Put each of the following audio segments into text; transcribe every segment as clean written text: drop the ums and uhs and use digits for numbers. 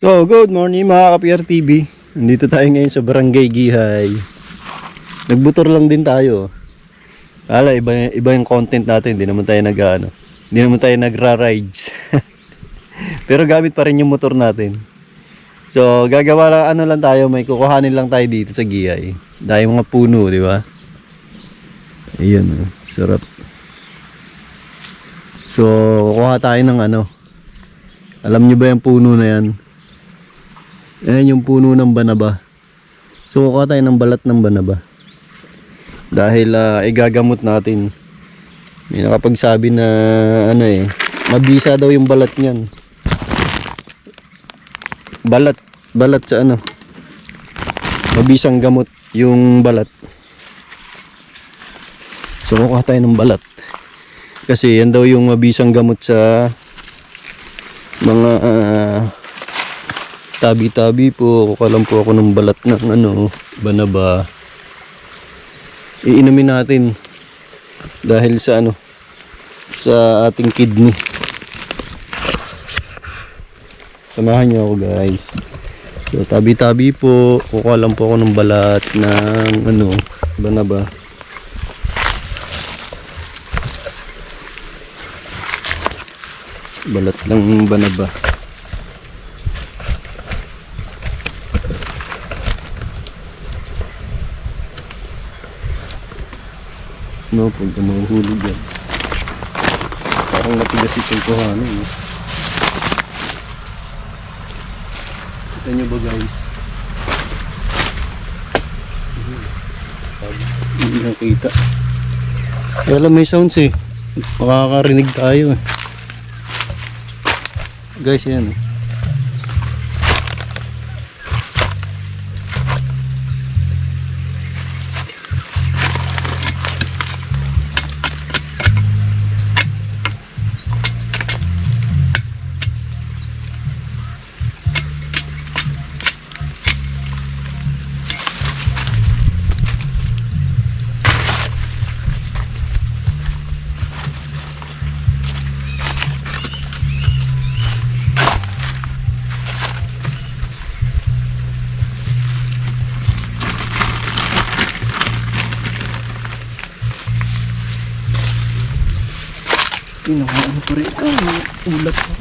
So, good morning mga ka-PR TV. Nandito tayo ngayon sa Barangay Gihay. Nagbutor lang din tayo. Kala, iba yung content natin. Hindi naman tayo hindi naman tayo nagra-rides. Pero gamit pa rin yung motor natin. So, gagawa lang, lang tayo, may kukuhanin lang tayo dito sa Gihay. Dahil mga puno, di ba? Ayan, sarap. So, kukuha tayo ng alam nyo ba yung puno na yan? Ayan yung puno ng banaba. So kukuha tayo ng balat ng banaba. Dahil igagamot natin. May nakapagsabi na mabisa daw yung balat niyan. Balat sa mabisang gamot yung balat. So kukuha tayo ng balat. Kasi yan daw yung mabisang gamot sa mga tabi-tabi po. Kukuha lang po ako ng balat ng banaba. Iinumin natin dahil sa sa ating kidney. Samahan niyo ako guys. So tabi-tabi po. Kukuha lang po ako ng balat ng banaba. Balat lang ng banaba. Pagka mahuhulog yan. Parang natigas itong kuhanin. Kita nyo ba guys? Hindi nakita. Kaya alam may sounds makakarinig tayo guys, yan pa rin ito. Ulat pa.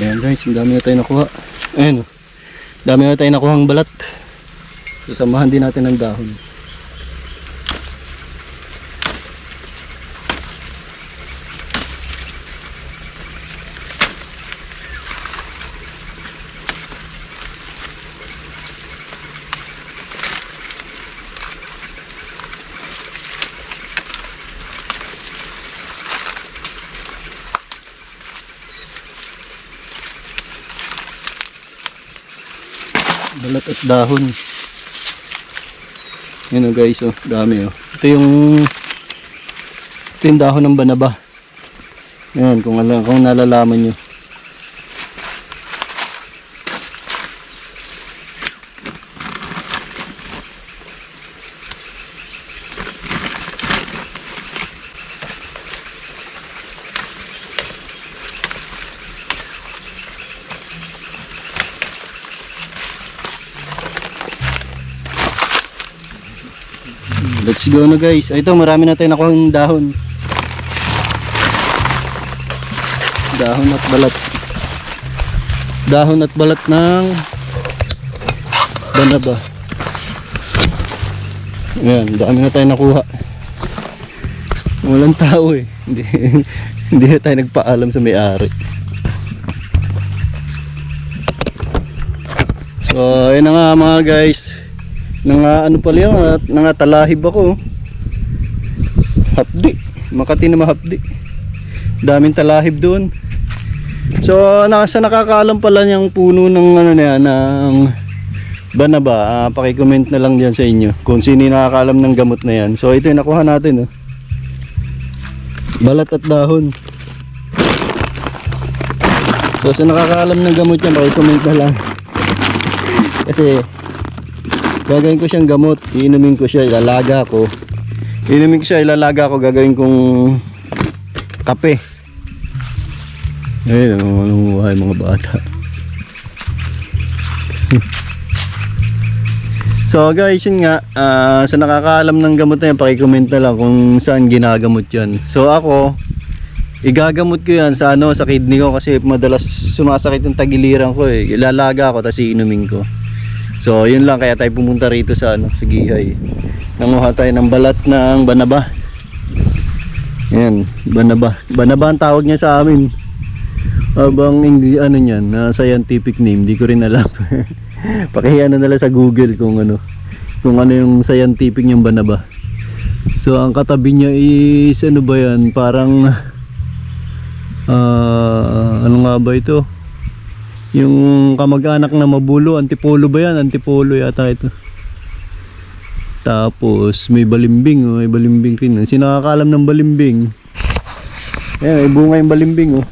Ayan guys, ang dami na tayo nakuha. Ayan dami na tayo nakuhang balat. Sasamahan din natin ng dahon. Balat at dahon. Yan guys, dami Ito yung dahon ng banaba. Yan, kung nalalaman nyo. Let's go na guys. Ito, marami na tayo nakuha ng dahon. Dahon at balat. Dahon at balat ng banaba. Ayan, dami na tayo nakuha. Walang tao Hindi na tayo nagpaalam sa may-ari. So, ayun na nga mga guys. Ano pala yun, nangatalahib ako. Hapdi, Makati na mahapdi. Daming talahib doon. So nasa nakakaalam pala niyang puno ng ano na yan, ng banaba, paki-comment na lang diyan sa inyo kung sino yung nakakaalam ng gamot na yan. So ito yung nakuha natin, oh. Balat at dahon. So sa nakakaalam ng gamot yan, paki-comment na lang. Kasi gagawin ko siyang gamot, iinumin ko siya, ilalaga ko. Gagawin kong kape. Ayun, manunguhay mga bata. So guys, yun nga, sa nakakaalam ng gamot na yan, paki-comment na lang kung saan ginagamot yan. So ako, igagamot ko yan sa sa kidney ko kasi madalas sumasakit yung tagiliran ko eh. Ilalaga ko tapos iinumin ko. So yun lang, kaya tayo pumunta rito sa sa Gihay. Nanguha tayo ng balat ng banaba. Yan, banaba. Banaba ang tawag niya sa amin. Habang niyan, scientific name, di ko rin alam. Pakihiyan na nila sa Google kung ano yung scientific niyang banaba. So ang katabi niya is ano ba yan? Parang ano nga ba ito? Yung kamag-anak na mabulo, antipolo ba yan? Antipolo yata ito. Tapos may balimbing, may balimbing rin. Sino nakakaalam ng balimbing? Ayan, may bunga yung balimbing, oh.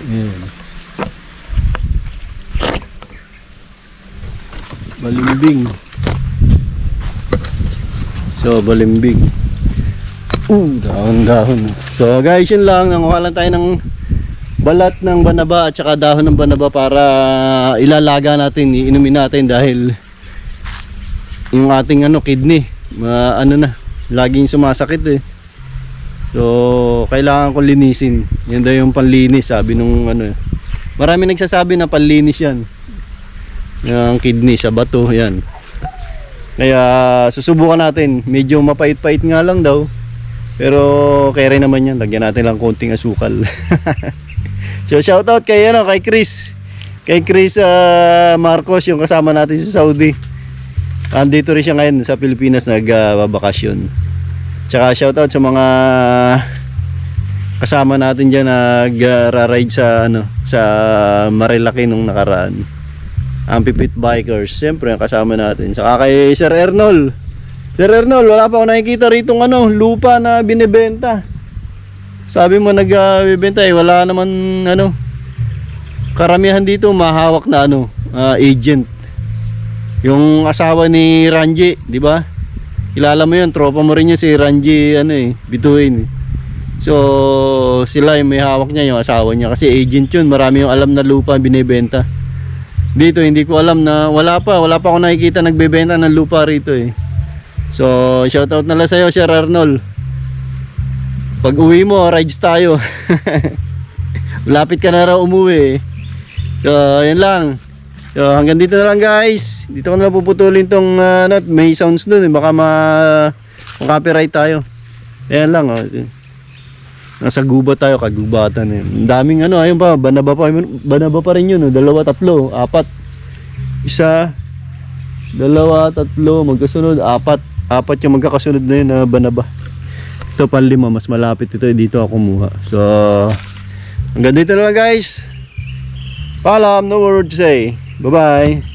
Ayan. Balimbing. So balimbing. Dahon-dahon. So guys, yun lang, nanguha lang tayo ng balat ng banaba at saka dahon ng banaba para ilalaga natin, iinumin natin dahil yung ating kidney, laging sumasakit eh. So kailangan ko linisin. Yan daw yung panlinis, sabi nung marami nagsasabi na panlinis yan. Yung kidney sa bato, yan. Kaya susubukan natin. Medyo mapait-pait nga lang daw, pero kaya rin naman yan. Lagyan natin lang konting asukal. So shoutout kay kay Chris. Kay Chris Marcos, yung kasama natin sa Saudi. Andito rin siya ngayon sa Pilipinas, nagbabakasyon. Tsaka shoutout sa mga kasama natin diyan nag-ride sa sa Marilaki nung nakaraan. Ang Pipit Bikers, siyempre ang kasama natin. Saka kay Sir Ernol. Sir Ernol, wala pa ako nakikita rito lupa na binebenta. Sabi mo nagbebenta wala naman karamihan dito mahawak na agent. Yung asawa ni Ranji, di ba? Kilala mo yun, tropa mo rin yun si Ranji Bituin. So sila yung may hawak niya, yung asawa niya, kasi agent yun. Marami yung alam na lupa binebenta. Dito hindi ko alam na wala pa ako nakikita nagbebenta ng lupa rito eh. So shoutout na lang sa'yo Sir Arnold. Pag uwi mo, rides tayo. Lapit ka na raw umuwi eh. So yun lang. So hanggang dito na lang guys. Dito ko na lang puputulin tong may sounds dun eh. Baka ma-copyright tayo. Ayan lang nasa gubat tayo, kagubatan eh. Ang daming ayun pa, banaba pa rin yun, 2, 3, 4. 1, 2, 3, magkasunod, 4 yung magkakasunod na yun na banaba. Ito pang 5, mas malapit ito, dito ako kumuha. So hanggang dito na lang guys. Paalam, no word to say. Bye bye.